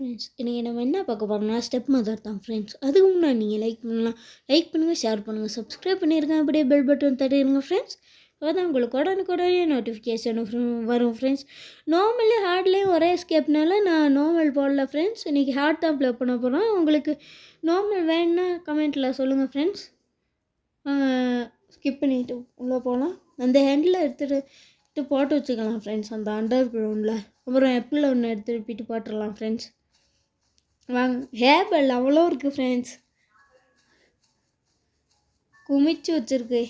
Friends, இன்றைக்கி நம்ம என்ன பார்க்க போகிறோம்னா ஸ்டெப் மெத்தட் தான் ஃப்ரெண்ட்ஸ். அதுக்கு முன்னாடி நீங்கள் லைக் பண்ணுங்கள், ஷேர் பண்ணுங்கள், சப்ஸ்கிரைப் பண்ணிடுங்க, அப்படியே பெல் பட்டன் தட்டிடுங்க ஃப்ரெண்ட்ஸ். அப்போ தான் உங்களுக்கு உடனுக்குடனே நோட்டிஃபிகேஷன் வரும் ஃப்ரெண்ட்ஸ். நார்மலி ஹார்ட்லேயும் ஒரே ஸ்கெப்னால நான் நார்மல் போடல ஃப்ரெண்ட்ஸ். இன்றைக்கி ஹார்ட் தான் ப்ளே பண்ண போகிறோம். உங்களுக்கு நார்மல் வேணுன்னா கமெண்ட்டில் சொல்லுங்கள் ஃப்ரெண்ட்ஸ். ஸ்கிப் பண்ணிவிட்டு உள்ளே போகலாம். அந்த ஹேண்டில் எடுத்துகிட்டு போட்டு வச்சுக்கலாம் ஃப்ரெண்ட்ஸ், அந்த அண்டர் கிரவுண்டில். அப்புறம் ஆப்பிள் ஒன்று எடுத்து ரிப்பீட்டு போட்டுடலாம் ஃப்ரெண்ட்ஸ். வாங்க, ஹேபல் அவ்வளோ இருக்குது ஃப்ரெண்ட்ஸ், குமிச்சு வச்சுருக்கு.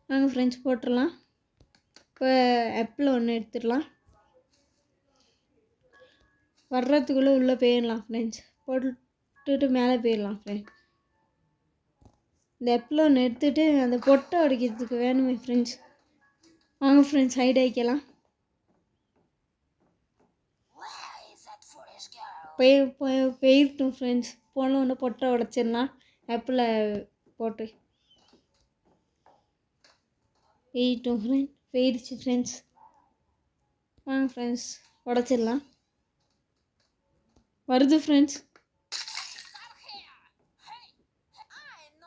வாங்க ஃப்ரெண்ட்ஸ் போட்டுடலாம். இப்போ ஆப்பிள் ஒன்று எடுத்துடலாம். வர்றதுக்குள்ளே உள்ளே போயிடலாம் ஃப்ரெண்ட்ஸ். போட்டுட்டு மேலே போயிடலாம் ஃப்ரெண்ட்ஸ். இந்த ஆப்பிள் ஒன்று எடுத்துகிட்டு அந்த பொட்டை உடைக்கிறதுக்கு வேணுமே ஃப்ரெண்ட்ஸ். வாங்க ஃப்ரெண்ட்ஸ், ஹைட் ஆகிக்கலாம். போயிட்டோம் ஃப்ரெண்ட்ஸ். போன ஒன்று பொட்டை உடச்சிடலாம். ஆப்பிளை போட்டு போயிட்டோம் ஃப்ரெண்ட்ஸ். போயிடுச்சு ஃப்ரெண்ட்ஸ். வாங்க ஃப்ரெண்ட்ஸ், உடச்சிடலாம். வருது ஃப்ரெண்ட்ஸ்,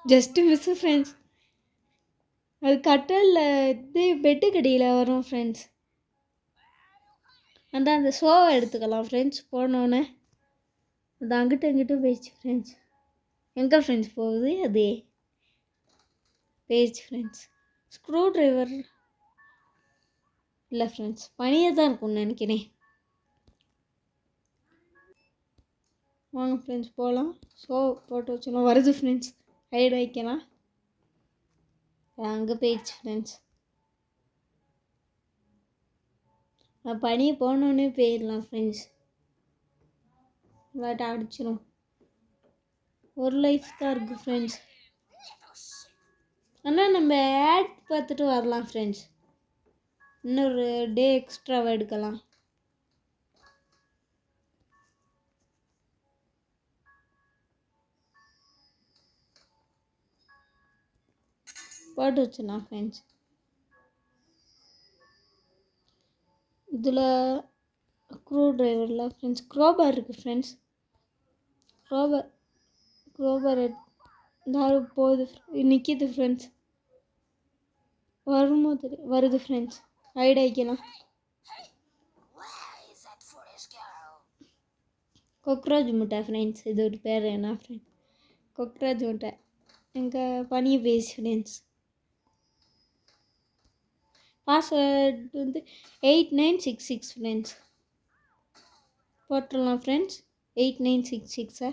ஜஸ்ட்டு மிஸ்ஸு ஃப்ரெண்ட்ஸ். அது கட்டலில் இது பெட்டு கடியில் வரும் ஃப்ரெண்ட்ஸ். அந்த ஷோவை எடுத்துக்கலாம் ஃப்ரெண்ட்ஸ். போனோன்னே அது அங்கிட்டு இங்கிட்டும் போயிடுச்சு ஃப்ரெண்ட்ஸ். எங்கே ஃப்ரெண்ட்ஸ் போகுது? அது போயிடுச்சு ஃப்ரெண்ட்ஸ். ஸ்க்ரூ ட்ரைவர் இல்லை ஃப்ரெண்ட்ஸ், பனியாக தான் இருக்கும்னு நினைக்கிறேன். வாங்க ஃப்ரெண்ட்ஸ் போகலாம். ஷோ போட்டு வச்சோம். வருது ஃப்ரெண்ட்ஸ், ஹைட் வைக்கலாம். அங்கே போயிடுச்சு ஃப்ரெண்ட்ஸ். பனி போனோன்னே போயிடலாம் ஃப்ரெண்ட்ஸ். விளையாட்ட அடிச்சிடும். ஒரு லைஃப் தான் இருக்குது ஃப்ரெண்ட்ஸ். ஆனால் நம்ம ஆட் பார்த்துட்டு வரலாம் ஃப்ரெண்ட்ஸ். இன்னொரு டே எக்ஸ்ட்ராவாக எடுக்கலாம். போட்டு வச்சிடலாம் ஃப்ரெண்ட்ஸ். இதில் ஸ்க்ரூ ட்ரைவரில் ஃப்ரெண்ட்ஸ் க்ரோபார் இருக்குது ஃப்ரெண்ட்ஸ். க்ரோபார் எல்லாரும் போகுது, நிற்கிது ஃப்ரெண்ட்ஸ். வருமோ தெரியும். வருது ஃப்ரெண்ட்ஸ், ஹைட் ஆகிக்கலாம். கொக்ரோச் முட்டை ஃப்ரெண்ட்ஸ், இது ஒரு பேர் என்ன ஃப்ரெண்ட்? கொக்ரோச் முட்டை. எங்கள் பனியை பேசி ஃப்ரெண்ட்ஸ். பாஸ்வேர்டு வந்து 8966 ஃப்ரெண்ட்ஸ். போட்டுடலாம் ஃப்ரெண்ட்ஸ். 8966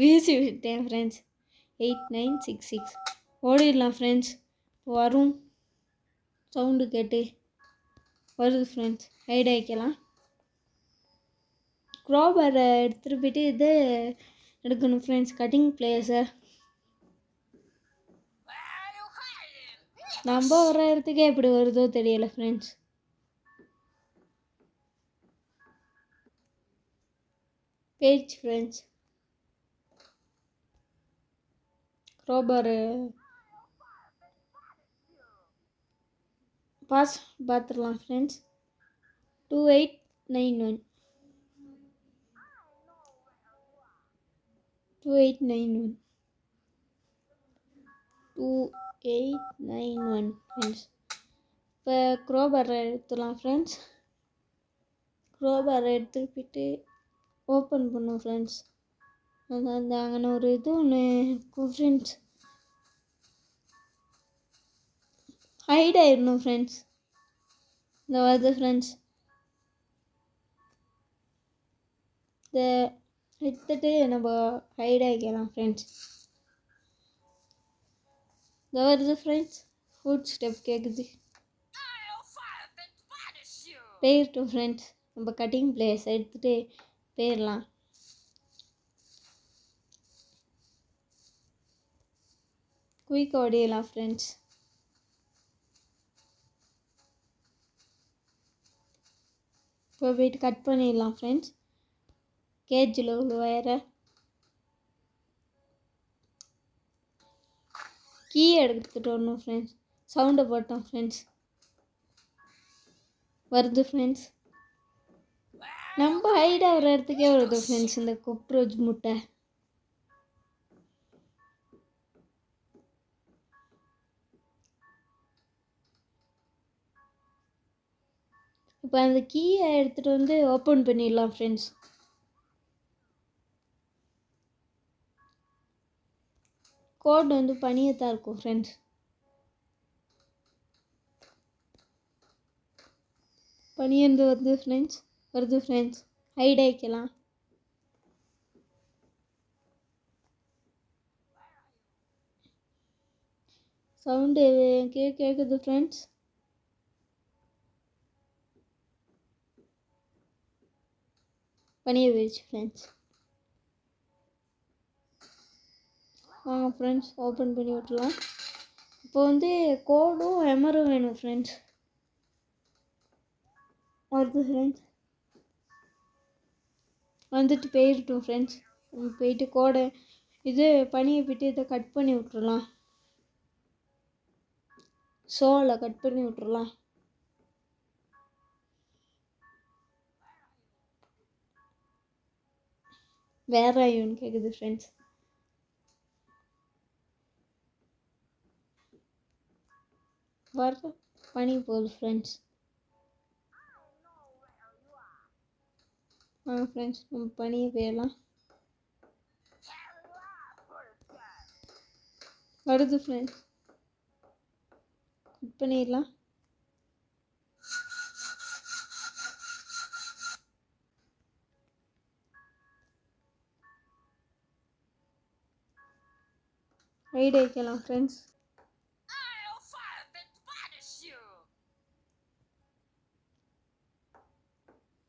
வீசி விட்டேன் ஃப்ரெண்ட்ஸ். 8966 ஓடிடலாம் ஃப்ரெண்ட்ஸ். வரும் சவுண்டு கேட்டு வருது ஃப்ரெண்ட்ஸ். ஹைட் ஆகிக்கலாம். க்ரோபரை எடுத்துகிட்டு போய்ட்டு இது எடுக்கணும் ஃப்ரெண்ட்ஸ், கட்டிங் பிளேஸை. நம்ம வர இடத்துக்கே எப்படி வருதோ தெரியலை ஃப்ரெண்ட்ஸ். Page friends. க்ரோபரு பாஸ் பார்த்துடலாம் ஃப்ரெண்ட்ஸ். 2891 ஃப்ரெண்ட்ஸ். இப்போ க்ரோபரை எடுத்துடலாம் ஃப்ரெண்ட்ஸ். க்ரோபரை எடுத்துகிட்டு போய்ட்டு ஓப்பன் பண்ணும் ஃப்ரெண்ட்ஸ். அந்த அங்கே ஒரு இது ஒன்று இருக்கும் ஃப்ரெண்ட்ஸ். ஹைட் ஆயிடணும் ஃப்ரெண்ட்ஸ். இந்த வருது ஃப்ரெண்ட்ஸ். இதை எடுத்துகிட்டு நம்ம ஹைட் ஆகிக்கலாம் ஃப்ரெண்ட்ஸ். இந்த வருது ஃப்ரெண்ட்ஸ். ஃபுட் ஸ்டெப் கேட்குது. போயிட்டோம் ஃப்ரெண்ட்ஸ். நம்ம கட்டிங் பிளேஸ் எடுத்துகிட்டு போயிடலாம். குயிக்காக ஓடிடலாம் ஃப்ரெண்ட்ஸ். இப்போ போய்ட்டு கட் பண்ணிடலாம் ஃப்ரெண்ட்ஸ். கேஜில் உள்ள வயரை கீ எடுத்துகிட்டு வரணும் ஃப்ரெண்ட்ஸ். சவுண்டை போட்டோம் ஃப்ரெண்ட்ஸ். வருது ஃப்ரெண்ட்ஸ். நம்ம ஹைட் ஆகிற இடத்துக்கே வருது ஃப்ரெண்ட்ஸ் இந்த கொக்ரோச் முட்டை. இப்போ அந்த கீயை எடுத்துகிட்டு வந்து ஓப்பன் பண்ணிடலாம் ஃப்ரெண்ட்ஸ். கோட் வந்து பனியத்தான் இருக்கும் ஃப்ரெண்ட்ஸ். பனியந்து வருது ஃப்ரெண்ட்ஸ். ஹைட் ஆகிக்கலாம். சவுண்டு கேட்குது ஃப்ரெண்ட்ஸ். பனியை போயிடுச்சு ஃப்ரெண்ட்ஸ். வாங்க ஃப்ரெண்ட்ஸ் ஓப்பன் பண்ணி விட்டுலாம். இப்போ வந்து கோடும் எமரும் வேணும் ஃப்ரெண்ட்ஸ். வருது ஃப்ரெண்ட்ஸ். வந்துட்டு போயிட்டோம் ஃப்ரெண்ட்ஸ். போயிட்டு கோடை இது பனியை போய்ட்டு இதை கட் பண்ணி விட்டுறலாம். சோலை கட் பண்ணி விட்டுறலாம். வேற ஐயோன்னு கேட்குது ஃப்ரெண்ட்ஸ். வர பனி போகுது ஃப்ரெண்ட்ஸ். வாங்க ஃப்ரெண்ட்ஸ் நம்ம பனியை போயிடலாம். வருது ஃப்ரெண்ட்ஸ். கட் பண்ணிடலாம். ஹைட் ஆகிக்கலாம் ஃப்ரெண்ட்ஸ்.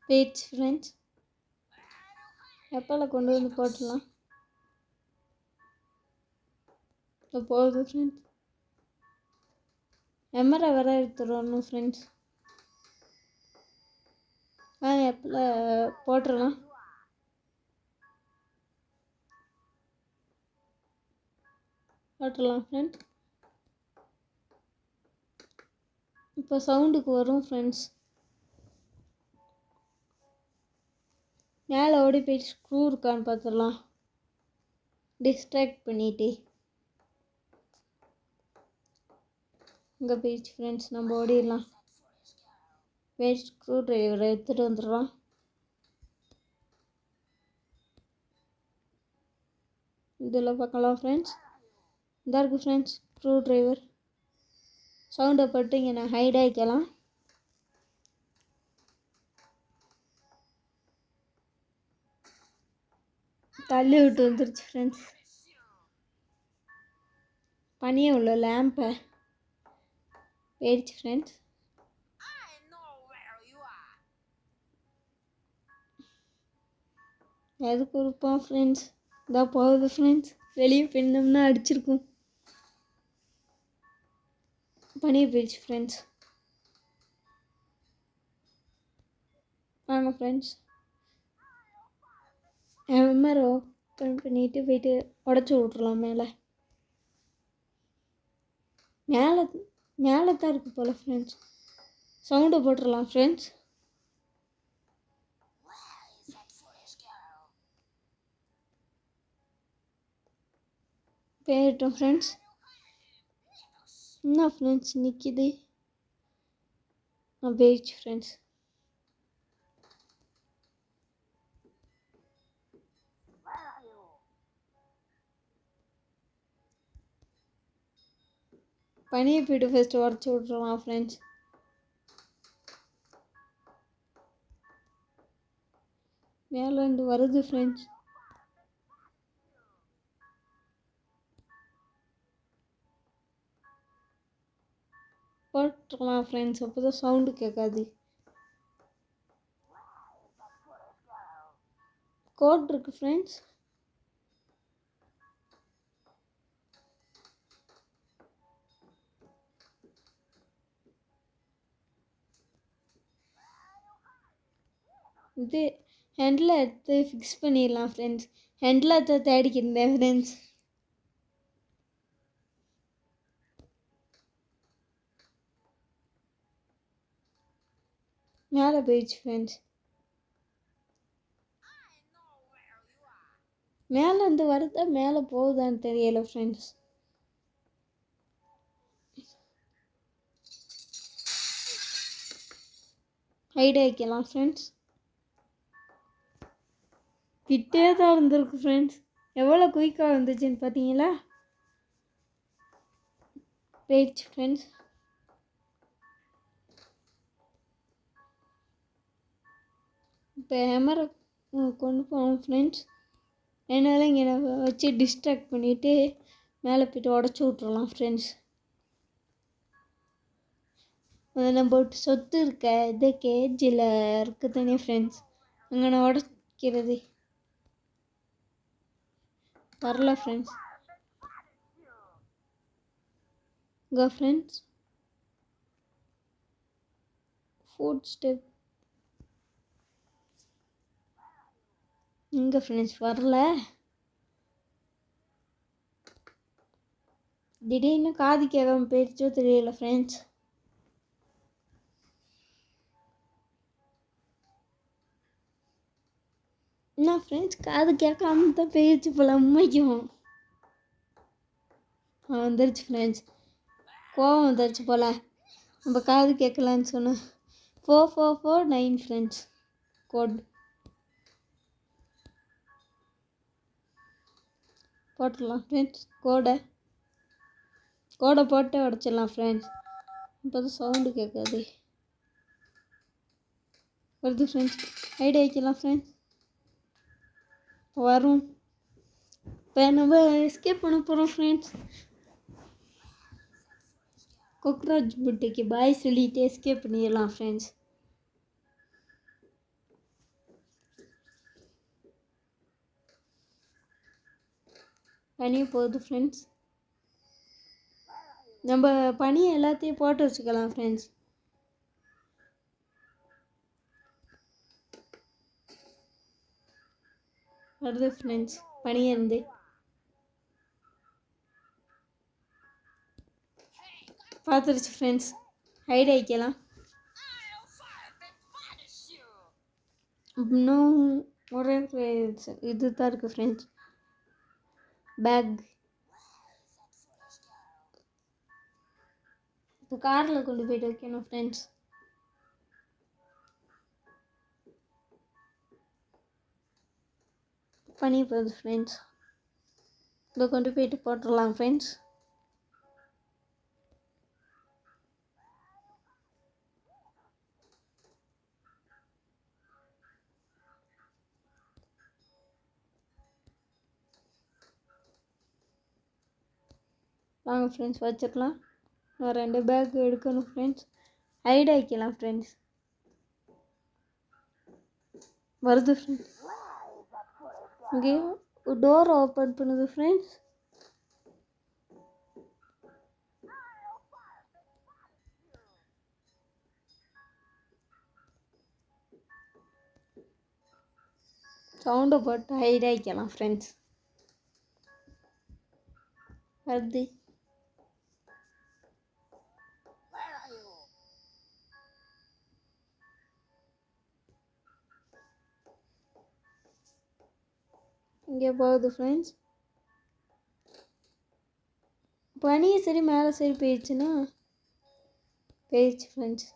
போயிடுச்சு ஃப்ரெண்ட்ஸ். எப்போல கொண்டு வந்து போட்டுடலாம். இப்போ போகுது ஃப்ரெண்ட்ஸ். எமரை வர எடுத்துடணும் ஃப்ரெண்ட்ஸ். எப்போல போட்டுடலாம். ஃப்ரெண்ட்ஸ். இப்போ சவுண்டுக்கு வரும் ஃப்ரெண்ட்ஸ். மேலே ஓடி போயிட்டு ஸ்க்ரூ இருக்கான்னு பார்த்துடலாம். டிஸ்ட்ராக்ட் பண்ணிட்டு இங்கே போயிடுச்சு ஃப்ரெண்ட்ஸ். நம்ம ஓடிடலாம். வேஸ்ட் ஸ்க்ரூ டிரைவரை எடுத்துகிட்டு வந்துடலாம். இதில் பார்க்கலாம் ஃப்ரெண்ட்ஸ். இதாக இருக்குது ஃப்ரெண்ட்ஸ் ஸ்க்ரூ டிரைவர். சவுண்டை பட்டு இங்கே நான் ஹைட் ஆகிக்கலாம். தள்ளி விட்டு வந்துருச்சு ஃப்ரெண்ட்ஸ். பனியை உள்ள லேம்பை போயிடுச்சு ஃப்ரெண்ட்ஸ். எதுக்கு இருப்போம் ஃப்ரெண்ட்ஸ். இதான் போகுது ஃப்ரெண்ட்ஸ். வெளியே பின்னம்னா அடிச்சிருக்கும். பனியை போயிடுச்சு ஃப்ரெண்ட்ஸ். வாங்க ஃப்ரெண்ட்ஸ் எமரை ஓப்பன் பண்ணிவிட்டு போயிட்டு உடச்சி விட்றலாம். மேலே மேலே தான் இருக்குது போல் ஃப்ரெண்ட்ஸ். சவுண்டை போட்டுடலாம் ஃப்ரெண்ட்ஸ். போயிட்டோம் ஃப்ரெண்ட்ஸ். என்ன ஃப்ரெண்ட்ஸ் நிற்கிது. போயிடுச்சு ஃப்ரெண்ட்ஸ். பனியை போய்ட்டு ஃபஸ்ட்டு உடச்சி விட்றலாம் ஃப்ரெண்ட்ஸ். மேலேருந்து வருது ஃப்ரெண்ட்ஸ். போட்டுடலாம் ஃப்ரெண்ட்ஸ். அப்போ தான் சவுண்டு கேட்காது. கோட் இருக்குது ஃப்ரெண்ட்ஸ். இது ஹேண்டில் எடுத்து ஃபிக்ஸ் பண்ணிடலாம் ஃப்ரெண்ட்ஸ். ஹேண்டில் தான் தேடிக்கிருந்தேன் ஃப்ரெண்ட்ஸ். மேலே போயிடுச்சு ஃப்ரெண்ட்ஸ். மேலே இருந்து வருதா மேலே போகுதான்னு தெரியல ஃப்ரெண்ட்ஸ். ஹைட் ஆகிக்கலாம் ஃப்ரெண்ட்ஸ். கிட்டே தான் இருந்திருக்கு ஃப்ரெண்ட்ஸ். எவ்வளோ குயிக்காக வந்துச்சுன்னு பார்த்தீங்களா? போயிடுச்சு ஃப்ரெண்ட்ஸ். இப்போ ஹேமரை கொண்டு போவோம் ஃப்ரெண்ட்ஸ். என்னால் இங்கே வச்சு டிஸ்ட்ராக்ட் பண்ணிவிட்டு மேலே போய்ட்டு உடச்சி விட்றலாம் ஃப்ரெண்ட்ஸ். அது நம்ம சொத்து இருக்க இது கேஜில் இருக்குது தானே ஃப்ரெண்ட்ஸ், அங்கே நான் உடைக்கிறது வரல ஃப்ரெண்ட்ஸ். இங்கே ஃப்ரெண்ட்ஸ் ஃபுட் ஸ்டெப் இங்கே ஃப்ரெண்ட்ஸ் வரல. திடீர்னு காது கேட்காம போயிடுச்சோ தெரியல ஃப்ரெண்ட்ஸ். என்ன ஃப்ரெண்ட்ஸ், காது கேட்காம தான் போயிடுச்சு போல. உண்மைக்கும் வந்துருச்சு ஃப்ரெண்ட்ஸ். கோவம் வந்துருச்சு போல். நம்ம காது கேட்கலான்னு சொன்னேன். 4449 ஃப்ரெண்ட்ஸ் கோட் போட்டுடலாம் ஃப்ரெண்ட்ஸ். கோடை போட்டு உடச்சிடலாம் ஃப்ரெண்ட்ஸ். இப்போ தான் சவுண்டு கேட்காது வருது ஃப்ரெண்ட்ஸ். ஐடி வைக்கலாம் ஃப்ரெண்ட்ஸ். வரும். இப்போ நம்ம எஸ்கேப் பண்ண போகிறோம் ஃப்ரெண்ட்ஸ். கொக்ராஜ் புட்டிக்கு பாய் சொல்லிட்டு எஸ்கேப் பண்ணிடலாம் ஃப்ரெண்ட்ஸ். பனியை போகுது ஃப்ரெண்ட்ஸ். நம்ம பனியை எல்லாத்தையும் போட்டு வச்சுக்கலாம் ஃப்ரெண்ட்ஸ். வருது ஃப்ரெண்ட்ஸ் பனியை இருந்து. பார்த்துருச்சு ஃப்ரெண்ட்ஸ். ஹைட் ஆகிக்கலாம். இன்னும் ஒரே இது தான் இருக்குது ஃப்ரெண்ட்ஸ். பேக் இப்போ காரில் கொண்டு போய்ட்டு வைக்கணும் ஃப்ரெண்ட்ஸ். பனி போகுது ஃப்ரெண்ட்ஸ். இதை கொண்டு போய்ட்டு போட்டுடலாம் ஃப்ரெண்ட்ஸ். வாங்க ஃப்ரெண்ட்ஸ் வச்சுக்கலாம். நான் 2 பேக் எடுக்கணும் ஃப்ரெண்ட்ஸ். ஹைட் ஆகிக்கலாம் ஃப்ரெண்ட்ஸ். வருது ஃப்ரெண்ட்ஸ். இங்கே டோர் ஓப்பன் பண்ணுது ஃப்ரெண்ட்ஸ். சவுண்டை போட்டு ஹைட் ஆகிக்கலாம் ஃப்ரெண்ட்ஸ். வருது. இங்கே போகுது ஃப்ரெண்ட்ஸ். பனியை சரி மேலே சரி போயிடுச்சுன்னா போயிடுச்சு ஃப்ரெண்ட்ஸ்.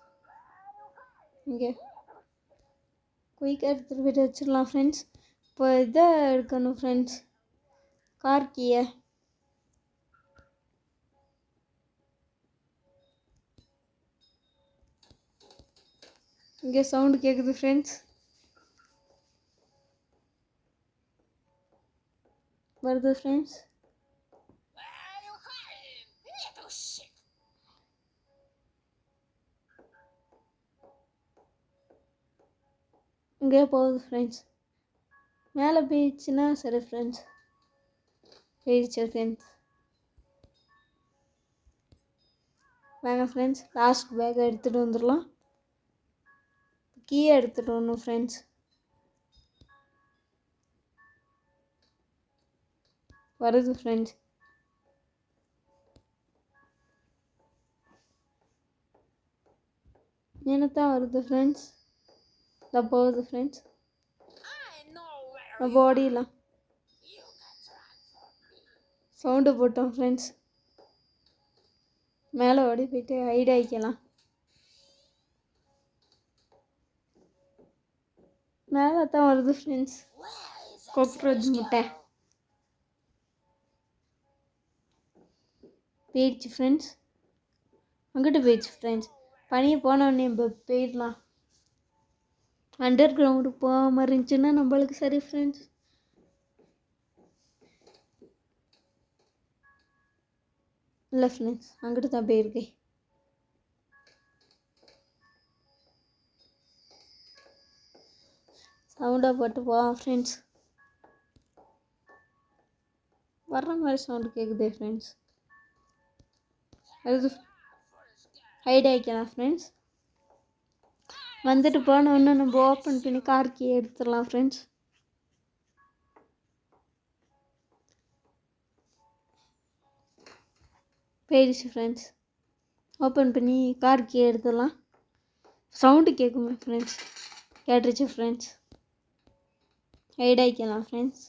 இங்கே குயிக்காக எடுத்துகிட்டு போய்ட்டு வச்சிடலாம் ஃப்ரெண்ட்ஸ். இப்போ இதை எடுக்கணும் ஃப்ரெண்ட்ஸ், கார் கீயை. இங்கே சவுண்டு கேட்குது ஃப்ரெண்ட்ஸ். வருது ஃப்ரெண்ட்ஸ். இங்கே போகுது ஃப்ரெண்ட்ஸ். மேலே போயிடுச்சுன்னா சரி ஃப்ரெண்ட்ஸ். போயிடுச்சு ஃப்ரெண்ட்ஸ். வாங்க ஃப்ரெண்ட்ஸ் லாஸ்ட் பேக்கை எடுத்துகிட்டு வந்துடலாம். கீயை எடுத்துகிட்டு வரணும் ஃப்ரெண்ட்ஸ். வருது ஃப்ரெண்ட்ஸ். என்னத்தான் வருது ஃப்ரெண்ட்ஸ். இதை போகுது ஃப்ரெண்ட்ஸ். நம்ம ஓடிடலாம். சவுண்டு போட்டோம் ஃப்ரெண்ட்ஸ். மேலே ஓடி போயிட்டு ஹைட் ஆகிக்கலாம். மேலே தான் வருது ஃப்ரெண்ட்ஸ் காக்ரோச் முட்டை. போயிடுச்சு ஃப்ரெண்ட்ஸ். அங்கிட்டு போயிடுச்சு ஃப்ரெண்ட்ஸ். பனியை போனோடனே போயிடலாம். அண்டர் கிரவுண்டுக்கு போகாமல் இருந்துச்சுன்னா நம்மளுக்கு சரி ஃப்ரெண்ட்ஸ். இல்லை ஃப்ரெண்ட்ஸ், அங்கிட்டு தான் போயிருக்கேன். சவுண்டாக போட்டு போவோம் ஃப்ரெண்ட்ஸ். வர்ற மாதிரி சவுண்டு கேட்குதே ஃப்ரெண்ட்ஸ். அது ஹைட் ஆகிக்கலாம் ஃப்ரெண்ட்ஸ். வந்துட்டு போனோன்னு நம்ம ஓப்பன் பண்ணி கார் கீ எடுத்துடலாம் ஃப்ரெண்ட்ஸ். போயிடுச்சு ஃப்ரெண்ட்ஸ். ஓப்பன் பண்ணி கார் கீ எடுத்துடலாம். சவுண்டு கேட்குமே ஃப்ரெண்ட்ஸ். கேட்டுருச்சு ஃப்ரெண்ட்ஸ். ஹைட் ஆகிக்கலாம் ஃப்ரெண்ட்ஸ்.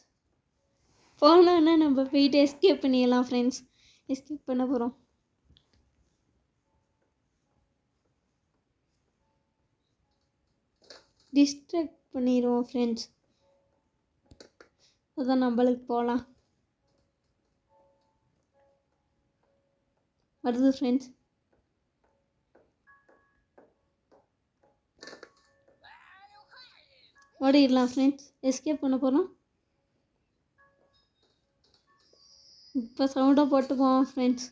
போனோன்னா நம்ம போயிட்டு எஸ்கேப் பண்ணிடலாம் ஃப்ரெண்ட்ஸ். எஸ்கேப் பண்ண போகிறோம். டிஸ்ட்ராக்ட் பண்ணிடுவோம் ஃப்ரெண்ட்ஸ். அதான் நம்மளுக்கு போகலாம். வருது ஃப்ரெண்ட்ஸ். ஓடிடலாம் ஃப்ரெண்ட்ஸ். எஸ்கேப் பண்ண போகிறோம். இப்போ சவுண்டாக போட்டுக்குவோம் ஃப்ரெண்ட்ஸ்.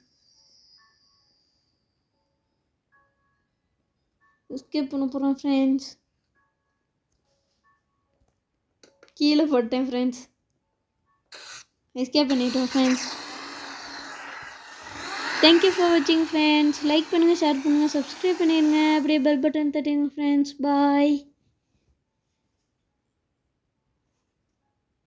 எஸ்கேப் பண்ண போகிறோம் ஃப்ரெண்ட்ஸ். கீழே போட்டேன் ஃப்ரெண்ட்ஸ். எஸ்கேப் பண்ணிட்டோம் ஃப்ரெண்ட்ஸ். தேங்க்யூ ஃபார் வாட்சிங் ஃப்ரெண்ட்ஸ். லைக் பண்ணுங்கள், ஷேர் பண்ணுங்கள், சப்ஸ்கிரைப் பண்ணிடுங்க. அப்படியே பெல் பட்டன் தட்டிடுங்க ஃப்ரெண்ட்ஸ். பாய்.